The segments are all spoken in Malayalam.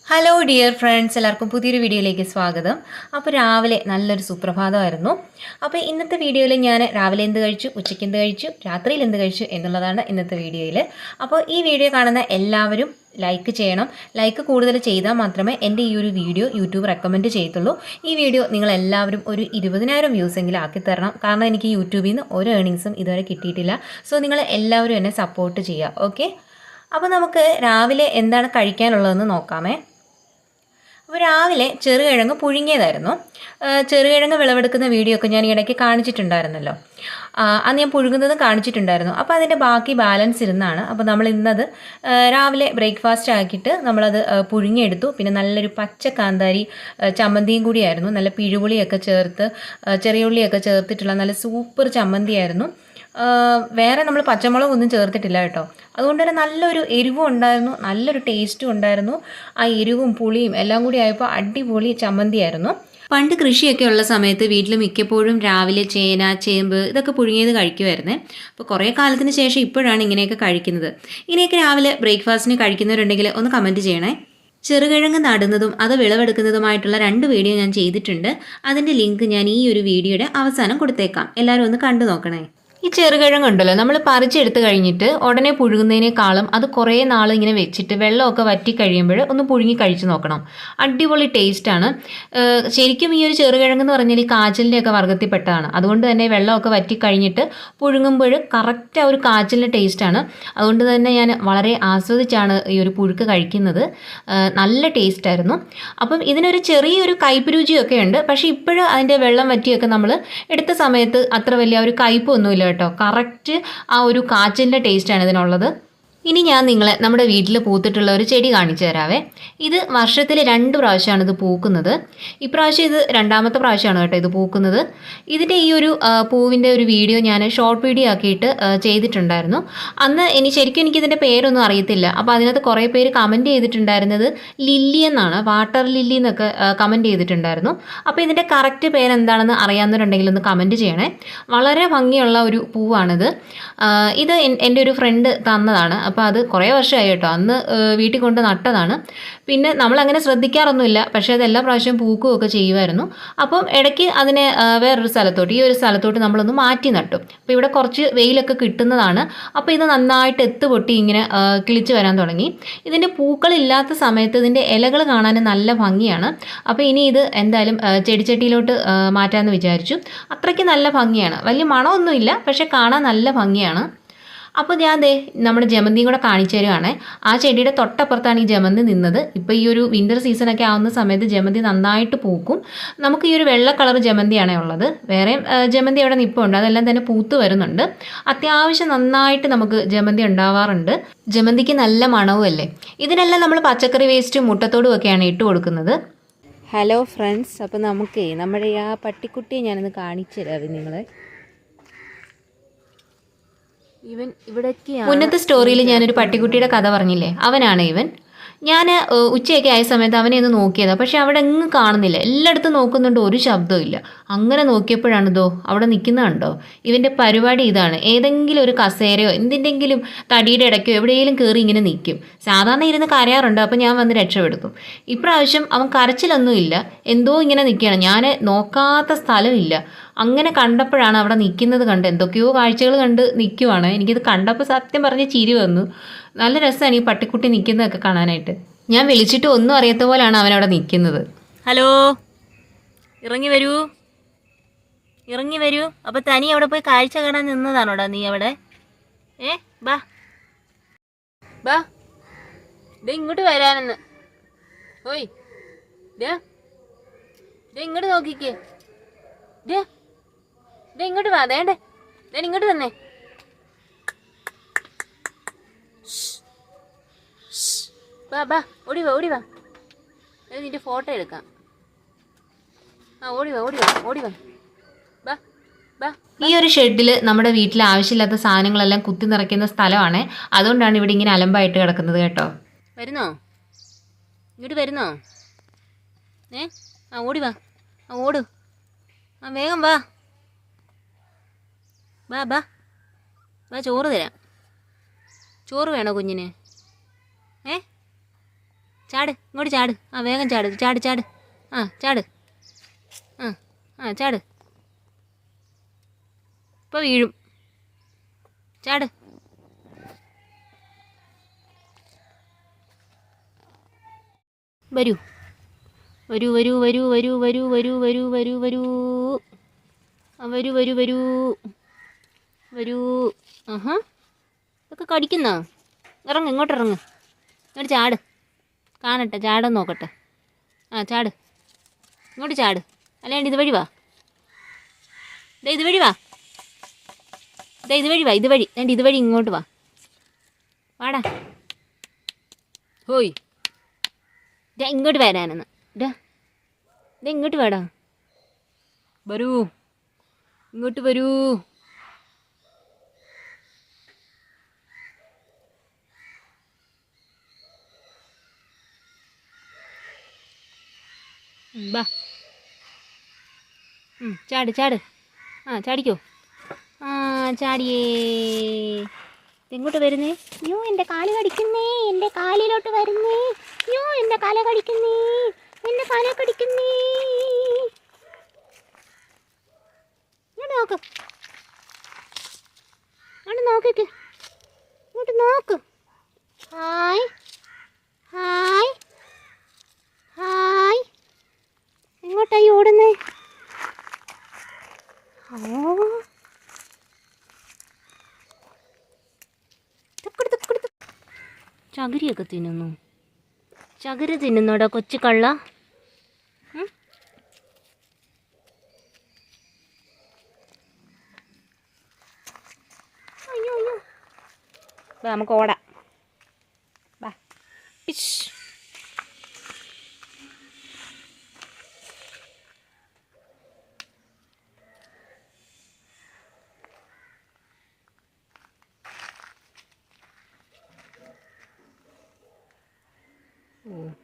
ഹലോ ഡിയർ ഫ്രണ്ട്സ്, എല്ലാവർക്കും പുതിയൊരു വീഡിയോയിലേക്ക് സ്വാഗതം. അപ്പോൾ രാവിലെ നല്ലൊരു സുപ്രഭാതമായിരുന്നു. അപ്പോൾ ഇന്നത്തെ വീഡിയോയിൽ ഞാൻ രാവിലെ എന്ത് കഴിച്ചു, ഉച്ചയ്ക്ക് എന്ത് കഴിച്ചു, രാത്രിയിൽ എന്ത് കഴിച്ചു എന്നുള്ളതാണ് ഇന്നത്തെ വീഡിയോയിൽ. അപ്പോൾ ഈ വീഡിയോ കാണുന്ന എല്ലാവരും ലൈക്ക് ചെയ്യണം. ലൈക്ക് കൂടുതൽ ചെയ്താൽ മാത്രമേ എൻ്റെ ഈ ഒരു വീഡിയോ യൂട്യൂബ് റെക്കമെൻഡ് ചെയ്യത്തുള്ളൂ. ഈ വീഡിയോ നിങ്ങളെല്ലാവരും ഒരു 20,000 വ്യൂസെങ്കിലും ആക്കി തരണം. കാരണം എനിക്ക് യൂട്യൂബിൽ നിന്ന് ഒരു ഏർണിങ്സും ഇതുവരെ കിട്ടിയിട്ടില്ല. സോ നിങ്ങൾ എല്ലാവരും എന്നെ സപ്പോർട്ട് ചെയ്യുക. ഓക്കെ, അപ്പോൾ നമുക്ക് രാവിലെ എന്താണ് കഴിക്കാനുള്ളതെന്ന് നോക്കാമേ. അപ്പോൾ രാവിലെ ചെറുകിഴങ്ങ് പുഴുങ്ങിയതായിരുന്നു. ചെറുകിഴങ്ങ് വിളവെടുക്കുന്ന വീഡിയോ ഒക്കെ ഞാൻ ഇടയ്ക്ക് കാണിച്ചിട്ടുണ്ടായിരുന്നല്ലോ. അന്ന് ഞാൻ പുഴുങ്ങുന്നതും കാണിച്ചിട്ടുണ്ടായിരുന്നു. അപ്പോൾ അതിൻ്റെ ബാക്കി ബാലൻസ് ഇരുന്നാണ്. അപ്പോൾ നമ്മൾ ഇന്നത് രാവിലെ ബ്രേക്ക്ഫാസ്റ്റ് ആക്കിയിട്ട് നമ്മളത് പുഴുങ്ങിയെടുത്തു. പിന്നെ നല്ലൊരു പച്ച കാന്താരി ചമ്മന്തിയും കൂടിയായിരുന്നു. നല്ല പിഴുപുളിയൊക്കെ ചേർത്ത് ചെറിയ ഉള്ളിയൊക്കെ ചേർത്തിട്ടുള്ള നല്ല സൂപ്പർ ചമ്മന്തിയായിരുന്നു. വേറെ നമ്മൾ പച്ചമുളകൊന്നും ചേർത്തിട്ടില്ല കേട്ടോ. അതുകൊണ്ട് തന്നെ നല്ലൊരു എരിവും ഉണ്ടായിരുന്നു, നല്ലൊരു ടേസ്റ്റും ഉണ്ടായിരുന്നു. ആ എരിവും പുളിയും എല്ലാം കൂടി ആയപ്പോൾ അടിപൊളി ചമ്മന്തിയായിരുന്നു. പണ്ട് കൃഷിയൊക്കെ ഉള്ള സമയത്ത് വീട്ടിൽ മിക്കപ്പോഴും രാവിലെ ചേന, ചേമ്പ് ഇതൊക്കെ പുഴുങ്ങിയത് കഴിക്കുമായിരുന്നേ. അപ്പോൾ കുറേ കാലത്തിന് ശേഷം ഇപ്പോഴാണ് ഇങ്ങനെയൊക്കെ കഴിക്കുന്നത്. ഇങ്ങനെയൊക്കെ രാവിലെ ബ്രേക്ക്ഫാസ്റ്റിന് കഴിക്കുന്നവരുണ്ടെങ്കിൽ ഒന്ന് കമൻറ്റ് ചെയ്യണേ. ചെറുകിഴങ്ങ് നടുന്നതും അത് വിളവെടുക്കുന്നതുമായിട്ടുള്ള 2 വീഡിയോ ഞാൻ ചെയ്തിട്ടുണ്ട്. അതിൻ്റെ ലിങ്ക് ഞാൻ ഈ ഒരു വീഡിയോയുടെ അവസാനം കൊടുത്തേക്കാം. എല്ലാവരും ഒന്ന് കണ്ടു നോക്കണേ. ഈ ചെറുകിഴങ്ങുണ്ടല്ലോ, നമ്മൾ പറിച്ചെടുത്ത് കഴിഞ്ഞിട്ട് ഉടനെ പുഴുങ്ങുന്നതിനേക്കാളും അത് കുറേ നാൾ ഇങ്ങനെ വെച്ചിട്ട് വെള്ളമൊക്കെ വറ്റി കഴിയുമ്പോൾ ഒന്ന് പുഴുങ്ങി കഴിച്ച് നോക്കണം. അടിപൊളി ടേസ്റ്റാണ്. ശരിക്കും ഈ ഒരു ചെറുകിഴങ്ങെന്ന് പറഞ്ഞാൽ ഈ കാച്ചിലിൻ്റെയൊക്കെ വർഗ്ഗത്തിൽപ്പെട്ടതാണ്. അതുകൊണ്ട് തന്നെ വെള്ളമൊക്കെ വറ്റി കഴിഞ്ഞിട്ട് പുഴുങ്ങുമ്പോൾ കറക്റ്റ് ആ ഒരു കാച്ചിലിൻ്റെ ടേസ്റ്റാണ്. അതുകൊണ്ട് തന്നെ ഞാൻ വളരെ ആസ്വദിച്ചാണ് ഈ ഒരു പുഴുക്ക് കഴിക്കുന്നത്. നല്ല ടേസ്റ്റായിരുന്നു. അപ്പം ഇതിനൊരു ചെറിയൊരു കയ്പ്പ് രുചിയൊക്കെ ഉണ്ട്. പക്ഷേ ഇപ്പോഴും അതിൻ്റെ വെള്ളം വറ്റിയൊക്കെ നമ്മൾ എടുത്ത സമയത്ത് അത്ര വലിയ ഒരു കയ്പ്പൊന്നുമില്ല കേട്ടോ. കറക്റ്റ് ആ ഒരു കാച്ചിൻ്റെ ടേസ്റ്റാണ് ഇതിനുള്ളത്. ഇനി ഞാൻ നിങ്ങളെ നമ്മുടെ വീട്ടിൽ പൂത്തിട്ടുള്ള ഒരു ചെടി കാണിച്ചു തരാവേ. ഇത് വർഷത്തിൽ 2 പ്രാവശ്യമാണ് ഇത് പൂക്കുന്നത്. ഇപ്രാവശ്യം ഇത് 2ാമത്തെ പ്രാവശ്യമാണ് കേട്ടോ ഇത് പൂക്കുന്നത്. ഇതിൻ്റെ ഈ ഒരു പൂവിൻ്റെ ഒരു വീഡിയോ ഞാൻ ഷോർട്ട് വീഡിയോ ആക്കിയിട്ട് ചെയ്തിട്ടുണ്ടായിരുന്നു. അന്ന് ശരിക്കും എനിക്കിതിൻ്റെ പേരൊന്നും അറിയത്തില്ല. അപ്പോൾ അതിനകത്ത് കുറേ പേര് കമൻറ്റ് ചെയ്തിട്ടുണ്ടായിരുന്നത് ലില്ലി എന്നാണ്, വാട്ടർ ലില്ലി എന്നൊക്കെ കമൻറ്റ് ചെയ്തിട്ടുണ്ടായിരുന്നു. അപ്പോൾ ഇതിൻ്റെ കറക്റ്റ് പേരെന്താണെന്ന് അറിയാവുന്നവരുണ്ടെങ്കിൽ ഒന്ന് കമൻറ്റ് ചെയ്യണേ. വളരെ ഭംഗിയുള്ള ഒരു പൂവാണിത്. ഇത് എൻ്റെ ഒരു ഫ്രണ്ട് തന്നതാണ്. അപ്പോൾ അത് കുറേ വർഷമായി കേട്ടോ. അന്ന് വീട്ടിൽ കൊണ്ട് നട്ടതാണ്. പിന്നെ നമ്മളങ്ങനെ ശ്രദ്ധിക്കാറൊന്നുമില്ല. പക്ഷേ അത് എല്ലാ പ്രാവശ്യവും പൂക്കുകയൊക്കെ ചെയ്യുമായിരുന്നു. അപ്പം ഇടയ്ക്ക് അതിനെ വേറൊരു സ്ഥലത്തോട്ട്, ഈ ഒരു സ്ഥലത്തോട്ട് നമ്മളൊന്ന് മാറ്റി നട്ടു. അപ്പോൾ ഇവിടെ കുറച്ച് വെയിലൊക്കെ കിട്ടുന്നതാണ്. അപ്പോൾ ഇത് നന്നായിട്ട് എത്ത് പൊട്ടി ഇങ്ങനെ കിളിച്ച് വരാൻ തുടങ്ങി. ഇതിൻ്റെ പൂക്കളില്ലാത്ത സമയത്ത് ഇതിൻ്റെ ഇലകൾ കാണാൻ നല്ല ഭംഗിയാണ്. അപ്പോൾ ഇനി ഇത് എന്തായാലും ചെടിച്ചട്ടിയിലോട്ട് മാറ്റാമെന്ന് വിചാരിച്ചു. അത്രയ്ക്ക് നല്ല ഭംഗിയാണ്. വലിയ മണമൊന്നുമില്ല, പക്ഷേ കാണാൻ നല്ല ഭംഗിയാണ്. അപ്പോൾ ഞാൻ നമ്മുടെ ജമന്തിയും കൂടെ കാണിച്ചു തരുവാണ്. ആ ചെടിയുടെ തൊട്ടപ്പുറത്താണ് ഈ ജമന്തി നിന്നത്. ഇപ്പോൾ ഈ ഒരു വിൻ്റർ സീസണൊക്കെ ആവുന്ന സമയത്ത് ജമന്തി നന്നായിട്ട് പൂക്കും. നമുക്ക് ഈ ഒരു വെള്ള കളർ ജമന്തിയാണേ ഉള്ളത്. വേറെ ജമന്തി അവിടെ നിൽപ്പുണ്ട്, അതെല്ലാം തന്നെ പൂത്ത് വരുന്നുണ്ട്. അത്യാവശ്യം നന്നായിട്ട് നമുക്ക് ജമന്തി ഉണ്ടാവാറുണ്ട്. ജമന്തിക്ക് നല്ല മണവും അല്ലേ. ഇതിനെല്ലാം നമ്മൾ പച്ചക്കറി വേസ്റ്റും മുട്ടത്തോടും ഒക്കെയാണ് ഇട്ട് കൊടുക്കുന്നത്. ഹലോ ഫ്രണ്ട്സ്, അപ്പോൾ നമുക്ക് നമ്മുടെ ആ പട്ടിക്കുട്ടിയെ ഞാനൊന്ന് കാണിച്ചു തരാം നിങ്ങളെ. ഇവൻ ഇവിടേക്ക് മുന്നത്തെ സ്റ്റോറിയിൽ ഞാനൊരു പട്ടിക്കുട്ടിയുടെ കഥ പറഞ്ഞില്ലേ, അവനാണ് ഇവൻ. ഞാൻ ഉച്ചയൊക്കെ ആയ സമയത്ത് അവനെ ഒന്ന് നോക്കിയതാണ്. പക്ഷെ അവിടെ എങ്ങും കാണുന്നില്ല. എല്ലായിടത്തും നോക്കുന്നുണ്ട്, ഒരു ശബ്ദവും ഇല്ല. അങ്ങനെ നോക്കിയപ്പോഴാണ് അവിടെ നിൽക്കുന്നതുണ്ടോ. ഇവൻ്റെ പരിപാടി ഇതാണ്. ഏതെങ്കിലും ഒരു കസേരയോ എന്തിൻ്റെങ്കിലും തടിയുടെ ഇടയ്ക്കോ എവിടെയെങ്കിലും കയറി ഇങ്ങനെ നിൽക്കും. സാധാരണ ഇരുന്ന് കരയാറുണ്ട്. അപ്പോൾ ഞാൻ വന്ന് രക്ഷപ്പെടുത്തും. ഇപ്രാവശ്യം അവൻ കരച്ചിലൊന്നും ഇല്ല, എന്തോ ഇങ്ങനെ നിൽക്കുകയാണ്. ഞാൻ നോക്കാത്ത സ്ഥലമില്ല. അങ്ങനെ കണ്ടപ്പോഴാണ് അവിടെ നിൽക്കുന്നത് കണ്ട് എന്തൊക്കെയോ കാഴ്ചകൾ കണ്ട് നിൽക്കുവാണ്. എനിക്കിത് കണ്ടപ്പോൾ സത്യം പറഞ്ഞ് ചിരി വന്നു. നല്ല രസമാണ് ഈ പട്ടിക്കുട്ടി നിൽക്കുന്നതൊക്കെ കാണാനായിട്ട്. ഞാൻ വിളിച്ചിട്ട് ഒന്നും അറിയാത്ത പോലെയാണ് അവനവിടെ നിൽക്കുന്നത്. ഹലോ, ഇറങ്ങി വരൂ, ഇറങ്ങി വരൂ. അപ്പോൾ തനി അവിടെ പോയി കാഴ്ച കാണാൻ നിന്നതാണോടാ നീ അവിടെ? ബാ ബാ, ഇങ്ങോട്ട് വരാനെന്ന്. ഓയ് ഇങ്ങോട്ട് നോക്കിക്കേ. ഇങ്ങോട്ട് വാ. വേണ്ടേ, ഇങ്ങോട്ട് തന്നെ. വാ ബാ, ഓടി വാ, ഓടി വാ. നിന്റെ ഫോട്ടോ എടുക്കാം. ഓടി വാ, ഓടി വാ, ഓടി വാ. ബാ ബാ. ഈ ഒരു ഷെഡിൽ നമ്മുടെ വീട്ടിൽ ആവശ്യമില്ലാത്ത സാധനങ്ങളെല്ലാം കുത്തി നിറയ്ക്കുന്ന സ്ഥലമാണ്. അതുകൊണ്ടാണ് ഇവിടെ ഇങ്ങനെ അലമ്പായിട്ട് കിടക്കുന്നത് കേട്ടോ. വരുന്നോ, ഇങ്ങോട്ട് വരുന്നോ? ഓടി വാ, ഓടു. വേഗം വാ. ബാ ബാ ബാ, ചോറ് തരാം. ചോറ് വേണോ കുഞ്ഞിന്? ചാട്, ഇങ്ങോട്ട് ചാട്. ആ വേഗം ചാട്, ചാട് ചാട്. ആ ചാട്. ആ ആ ചാട്. ഇപ്പോൾ വീഴും. ചാട്. വരൂ വരൂ വരൂ വരൂ വരൂ വരൂ വരൂ വരൂ വരൂ വരൂ. ആ വരൂ വരൂ വരൂ വരൂ. ആഹാ, ഇതൊക്കെ കടിക്കുന്നോ? ഇറങ്ങ്, ഇങ്ങോട്ട് ഇറങ്ങ്. ഇങ്ങോട്ട് ചാട്. കാണട്ടെ, ചാടാൻ നോക്കട്ടെ. ആ ചാട്, ഇങ്ങോട്ട് ചാട്. അല്ലാണ്ട് ഇതുവഴി വാ. ഇതുവഴി വാ. ഇതുവഴി വാ, ഇതുവഴി. അല്ലാണ്ട് ഇതുവഴി ഇങ്ങോട്ട് വാ. വാടാ. ഹോയ്, ഇങ്ങോട്ട് വരാനെന്ന്. ഇങ്ങോട്ട് വേടാ. വരൂ, ഇങ്ങോട്ട് വരൂ. ബാ. ചാട് ചാട്. ആ ചാടിക്കോ. ആ ചാടിയേ. എങ്ങോട്ട് വരുന്നേ? അയ്യോ എൻ്റെ കാല് കടിക്കുന്നേ, എൻ്റെ കാലിലോട്ട് വരുന്നേ. അയ്യോ എൻ്റെ കാല കടിക്കുന്നേ, എൻ്റെ കാല കടിക്കുന്നേ. ഇങ്ങോട്ട് നോക്ക്, ഇങ്ങോട്ട് നോക്കിക്ക്, ഇങ്ങോട്ട് നോക്ക്. Hi hi hi. എങ്ങോട്ടായി ഓടുന്നേ? ചകിരിയൊക്കെ തിന്നുന്നു. ചകിരി തിന്നുന്നോടാ കൊച്ചു കള്ള. അയ്യോ അയ്യോ. നമുക്ക് ഓടാം. ബാ.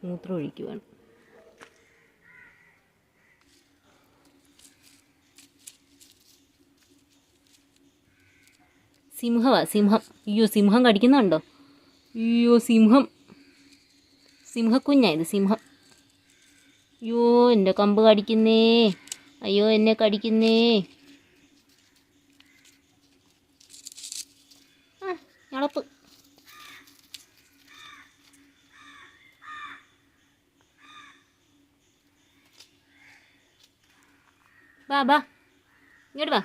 മൂത്രം ഒഴിക്കുവാണ്. സിംഹമാ, സിംഹം. അയ്യോ സിംഹം കടിക്കുന്നുണ്ടോ? അയ്യോ സിംഹം, സിംഹക്കുഞ്ഞാ ഇത്, സിംഹം. അയ്യോ എൻ്റെ കമ്പ് കടിക്കുന്നേ. അയ്യോ എന്നെ കടിക്കുന്നേ. ആ ഞളപ്പ്. ബാ ബാ, ഇങ്ങോട്ട് വാ.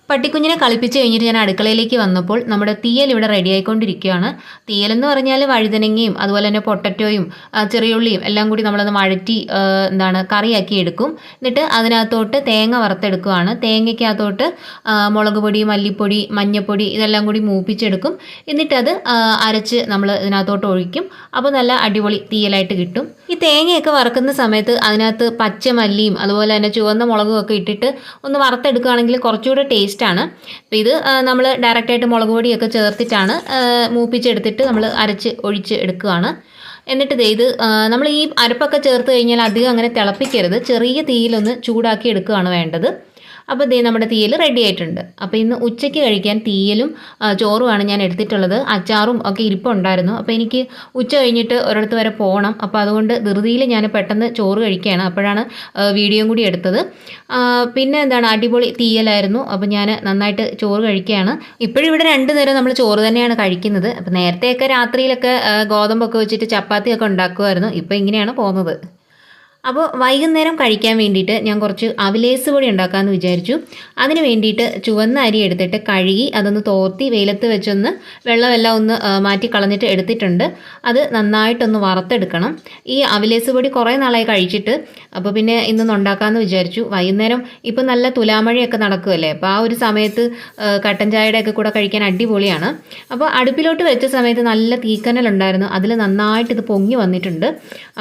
പട്ടിക്കുഞ്ഞിനെ കളിപ്പിച്ച് കഴിഞ്ഞിട്ട് ഞാൻ അടുക്കളയിലേക്ക് വന്നപ്പോൾ നമ്മുടെ തീയൽ ഇവിടെ റെഡി ആയിക്കൊണ്ടിരിക്കുകയാണ്. തീയലെന്ന് പറഞ്ഞാൽ വഴുതനങ്ങയും അതുപോലെ തന്നെ പൊട്ടറ്റോയും ചെറിയുള്ളിയും എല്ലാം കൂടി നമ്മളൊന്ന് വഴറ്റി കറിയാക്കി എടുക്കും. എന്നിട്ട് അതിനകത്തോട്ട് തേങ്ങ വറുത്തെടുക്കുകയാണ്. തേങ്ങയ്ക്കകത്തോട്ട് മുളക് പൊടി, മല്ലിപ്പൊടി, മഞ്ഞൾപ്പൊടി ഇതെല്ലാം കൂടി മൂപ്പിച്ചെടുക്കും. എന്നിട്ടത് അരച്ച് നമ്മൾ ഇതിനകത്തോട്ട് ഒഴിക്കും. അപ്പോൾ നല്ല അടിപൊളി തീയലായിട്ട് കിട്ടും. ഈ തേങ്ങയൊക്കെ വറുക്കുന്ന സമയത്ത് അതിനകത്ത് പച്ചമല്ലിയും അതുപോലെ തന്നെ ചുവന്ന മുളകും ഒക്കെ ഇട്ടിട്ട് ഒന്ന് വറുത്തെടുക്കുകയാണെങ്കിൽ കുറച്ചുകൂടെ ടേസ്റ്റാണ്. അപ്പോൾ ഇത് നമ്മൾ ഡയറക്റ്റായിട്ട് മുളക് പൊടിയൊക്കെ ചേർത്തിട്ടാണ് മൂപ്പിച്ചെടുത്തിട്ട് നമ്മൾ അരച്ച് ഒഴിച്ച് എടുക്കുകയാണ്. എന്നിട്ട് ഇത് നമ്മൾ ഈ അരപ്പൊക്കെ ചേർത്ത് കഴിഞ്ഞാൽ അധികം അങ്ങനെ തിളപ്പിക്കരുത്. ചെറിയ തീയിലൊന്ന് ചൂടാക്കി എടുക്കുകയാണ് വേണ്ടത്. അപ്പോൾ നമ്മുടെ തീയൽ റെഡി ആയിട്ടുണ്ട്. അപ്പോൾ ഇന്ന് ഉച്ചയ്ക്ക് കഴിക്കാൻ തീയലും ചോറുമാണ് ഞാൻ എടുത്തിട്ടുള്ളത്. അച്ചാറും ഒക്കെ ഇരിപ്പുണ്ടായിരുന്നു. അപ്പോൾ എനിക്ക് ഉച്ച കഴിഞ്ഞിട്ട് ഒരിടത്ത് വരെ പോകണം. അപ്പോൾ അതുകൊണ്ട് ധൃതിയിൽ ഞാൻ പെട്ടെന്ന് ചോറ് കഴിക്കുകയാണ്. അപ്പോഴാണ് വീഡിയോയും കൂടി എടുത്തത്. പിന്നെ അടിപൊളി തീയലായിരുന്നു. അപ്പോൾ ഞാൻ നന്നായിട്ട് ചോറ് കഴിക്കുകയാണ്. ഇപ്പോഴും ഇവിടെ 2 നേരം നമ്മൾ ചോറ് തന്നെയാണ് കഴിക്കുന്നത്. അപ്പോൾ നേരത്തെയൊക്കെ രാത്രിയിലൊക്കെ ഗോതമ്പൊക്കെ വെച്ചിട്ട് ചപ്പാത്തിയൊക്കെ ഉണ്ടാക്കുമായിരുന്നു. ഇപ്പോൾ ഇങ്ങനെയാണ് പോകുന്നത്. അപ്പോൾ വൈകുന്നേരം കഴിക്കാൻ വേണ്ടിയിട്ട് ഞാൻ കുറച്ച് അവിലേസ് പൊടി ഉണ്ടാക്കാമെന്ന് വിചാരിച്ചു. അതിന് വേണ്ടിയിട്ട് ചുവന്ന അരി എടുത്തിട്ട് കഴുകി അതൊന്ന് തോർത്തി വെയിലത്ത് വെച്ചൊന്ന് വെള്ളമെല്ലാം ഒന്ന് മാറ്റി കളഞ്ഞിട്ട് എടുത്തിട്ടുണ്ട്. അത് നന്നായിട്ടൊന്ന് വറുത്തെടുക്കണം. ഈ അവിലേസ് പൊടി കുറേ നാളായി കഴിച്ചിട്ട്. അപ്പോൾ പിന്നെ ഇന്നൊന്ന് ഉണ്ടാക്കാമെന്ന് വിചാരിച്ചു. വൈകുന്നേരം ഇപ്പോൾ നല്ല തുലാമഴയൊക്കെ നടക്കുമല്ലേ, അപ്പോൾ ആ ഒരു സമയത്ത് കട്ടൻ ചായയുടെയൊക്കെ കൂടെ കഴിക്കാൻ അടിപൊളിയാണ്. അപ്പോൾ അടുപ്പിലോട്ട് വെച്ച സമയത്ത് നല്ല തീക്കനലുണ്ടായിരുന്നു. അതിൽ നന്നായിട്ട് ഇത് പൊങ്ങി വന്നിട്ടുണ്ട്.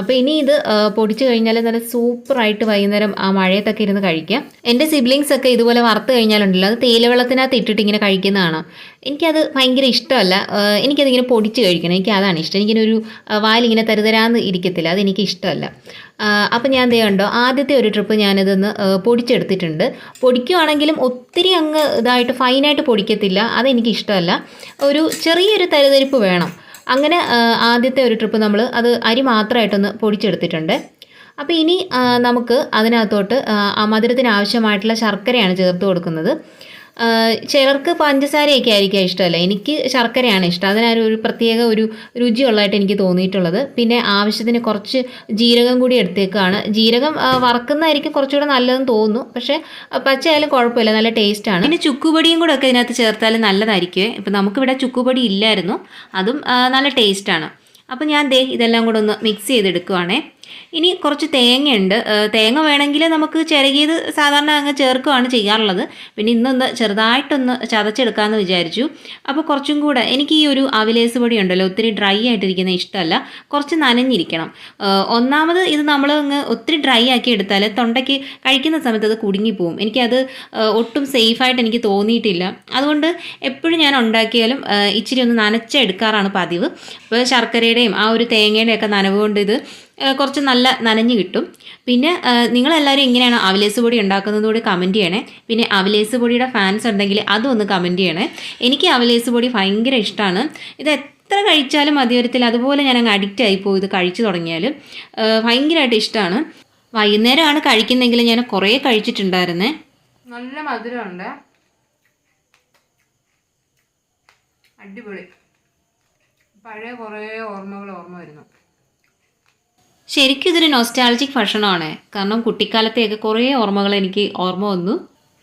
അപ്പോൾ ഇനി ഇത് പൊടിച്ച് കഴിഞ്ഞാൽ നല്ല സൂപ്പറായിട്ട് വൈകുന്നേരം ആ മഴയത്തൊക്കെ ഇരുന്ന് കഴിക്കാം. എൻ്റെ സിബ്ലിങ്സ് ഒക്കെ ഇതുപോലെ വറുത്ത് കഴിഞ്ഞാലുണ്ടല്ലോ, അത് തേയിലവെള്ളത്തിനകത്ത് ഇട്ടിട്ട് ഇങ്ങനെ കഴിക്കുന്നതാണ്. എനിക്കത് ഭയങ്കര ഇഷ്ടമല്ല. എനിക്കതിങ്ങനെ പൊടിച്ച് കഴിക്കണം, എനിക്ക് അതാണ് ഇഷ്ടം. എനിക്കിങ്ങനെ ഒരു വായിലിങ്ങനെ തരുതരാന്ന് ഇരിക്കത്തില്ല, അതെനിക്ക് ഇഷ്ടമല്ല. അപ്പം ഞാൻ കണ്ടോ ആദ്യത്തെ ഒരു ട്രിപ്പ് ഞാനിതൊന്ന് പൊടിച്ചെടുത്തിട്ടുണ്ട്. പൊടിക്കുവാണെങ്കിലും ഒത്തിരി അങ്ങ് ഇതായിട്ട് ഫൈനായിട്ട് പൊടിക്കത്തില്ല, അതെനിക്ക് ഇഷ്ടമല്ല. ഒരു ചെറിയൊരു തരിതരിപ്പ് വേണം. അങ്ങനെ ആദ്യത്തെ ഒരു ട്രിപ്പ് നമ്മൾ അത് അരി മാത്രമായിട്ടൊന്ന് പൊടിച്ചെടുത്തിട്ടുണ്ട്. അപ്പോൾ ഇനി നമുക്ക് അതിനകത്തോട്ട് മധുരത്തിന് ആവശ്യമായിട്ടുള്ള ശർക്കരയാണ് ചേർത്ത് കൊടുക്കുന്നത്. ചിലർക്ക് പഞ്ചസാരയൊക്കെ ആയിരിക്കും ഇഷ്ടമല്ല, എനിക്ക് ശർക്കരയാണ് ഇഷ്ടം. അതിനൊരു പ്രത്യേക ഒരു രുചിയുള്ളതായിട്ട് എനിക്ക് തോന്നിയിട്ടുള്ളത്. പിന്നെ ആവശ്യത്തിന് കുറച്ച് ജീരകം കൂടി എടുത്തേക്കാണ്. ജീരകം വറക്കുന്നതായിരിക്കും കുറച്ചുകൂടെ നല്ലതെന്ന് തോന്നുന്നു, പക്ഷേ പച്ചയായാലും കുഴപ്പമില്ല, നല്ല ടേസ്റ്റാണ്. പിന്നെ ചുക്കുപൊടിയും കൂടെ ഒക്കെ ഇതിനകത്ത് ചേർത്താൽ നല്ലതായിരിക്കും. ഇപ്പം നമുക്കിവിടെ ചുക്കുപൊടി ഇല്ലായിരുന്നു, അതും നല്ല ടേസ്റ്റാണ്. അപ്പോൾ ഞാൻ ഇതെല്ലാം കൂടെ ഒന്ന് മിക്സ് ചെയ്തെടുക്കുവാണേ. ഇനി കുറച്ച് തേങ്ങയുണ്ട്. തേങ്ങ വേണമെങ്കിൽ നമുക്ക് ചിരകിയത് സാധാരണ അങ്ങ് ചേർക്കുകയാണ് ചെയ്യാറുള്ളത്. പിന്നെ ഇന്നൊന്ന് ചെറുതായിട്ടൊന്ന് ചതച്ചെടുക്കാമെന്ന് വിചാരിച്ചു. അപ്പോൾ കുറച്ചും കൂടെ എനിക്ക് ഈ ഒരു അവിലേസ് പൊടി ഉണ്ടല്ലോ, ഒത്തിരി ഡ്രൈ ആയിട്ടിരിക്കുന്ന ഇഷ്ടമല്ല, കുറച്ച് നനഞ്ഞിരിക്കണം. ഒന്നാമത് ഇത് നമ്മൾ അങ്ങ് ഒത്തിരി ഡ്രൈ ആക്കി എടുത്താൽ തൊണ്ടയ്ക്ക് കഴിക്കുന്ന സമയത്ത് അത് കുടുങ്ങിപ്പോവും. എനിക്കത് ഒട്ടും സേഫായിട്ട് എനിക്ക് തോന്നിയിട്ടില്ല. അതുകൊണ്ട് എപ്പോഴും ഞാൻ ഉണ്ടാക്കിയാലും ഇച്ചിരി ഒന്ന് നനച്ചെടുക്കാറാണ് പതിവ്. അപ്പോൾ ശർക്കരയുടെയും ആ ഒരു തേങ്ങയുടെയും ഒക്കെ നനവ് കൊണ്ട് ഇത് കുറച്ച് നല്ല നനഞ്ഞ് കിട്ടും. പിന്നെ നിങ്ങളെല്ലാവരും ഇങ്ങനെയാണ് അവിലേസ് പൊടി ഉണ്ടാക്കുന്നത് കൂടി കമൻറ്റ് ചെയ്യണേ. പിന്നെ അവിലേസ് പൊടിയുടെ ഫാൻസ് ഉണ്ടെങ്കിൽ അതും ഒന്ന് കമൻറ്റ് ചെയ്യണേ. എനിക്ക് അവിലേസ് പൊടി ഭയങ്കര ഇഷ്ടമാണ്. ഇത് എത്ര കഴിച്ചാലും മതിവരത്തില്ല, അതുപോലെ ഞാൻ അങ്ങ് അഡിക്റ്റ് ആയിപ്പോയി ഇത് കഴിച്ചു തുടങ്ങിയാൽ. ഭയങ്കരമായിട്ട് ഇഷ്ടമാണ്. വൈകുന്നേരമാണ് കഴിക്കുന്നതെങ്കിൽ ഞാൻ കുറേ കഴിച്ചിട്ടുണ്ടായിരുന്നേ. നല്ല മധുരമുണ്ട്, അടിപൊളി. പഴയ കുറേ ഓർമ്മ വരുന്നു. ശരിക്കും ഇതൊരു നൊസ്റ്റാൾജിക് ഭക്ഷണമാണ്. കാരണം കുട്ടിക്കാലത്തെയൊക്കെ കുറേ ഓർമ്മകൾ എനിക്ക് ഓർമ്മ വന്നു.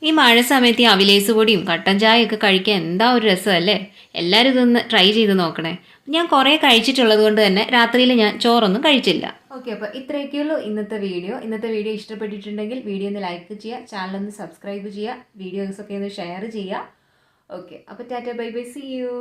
ഈ മഴ സമയത്ത് ഈ അവിലേസ് പൊടിയും കട്ടൻ ചായയൊക്കെ കഴിക്കാൻ എന്താ ഒരു രസമല്ലേ. എല്ലാവരും ഇതൊന്ന് ട്രൈ ചെയ്ത് നോക്കണേ. ഞാൻ കുറേ കഴിച്ചിട്ടുള്ളത് കൊണ്ട് തന്നെ രാത്രിയിൽ ഞാൻ ചോറൊന്നും കഴിച്ചില്ല. ഓക്കെ, അപ്പോൾ ഇത്രയൊക്കെയുള്ളൂ ഇന്നത്തെ വീഡിയോ. ഇഷ്ടപ്പെട്ടിട്ടുണ്ടെങ്കിൽ വീഡിയോ ഒന്ന് ലൈക്ക് ചെയ്യുക, ചാനലൊന്ന് സബ്സ്ക്രൈബ് ചെയ്യുക, വീഡിയോസൊക്കെ ഒന്ന് ഷെയർ ചെയ്യുക. ഓക്കെ, അപ്പോൾ ടാറ്റ ബൈ ബൈ, സീ യു.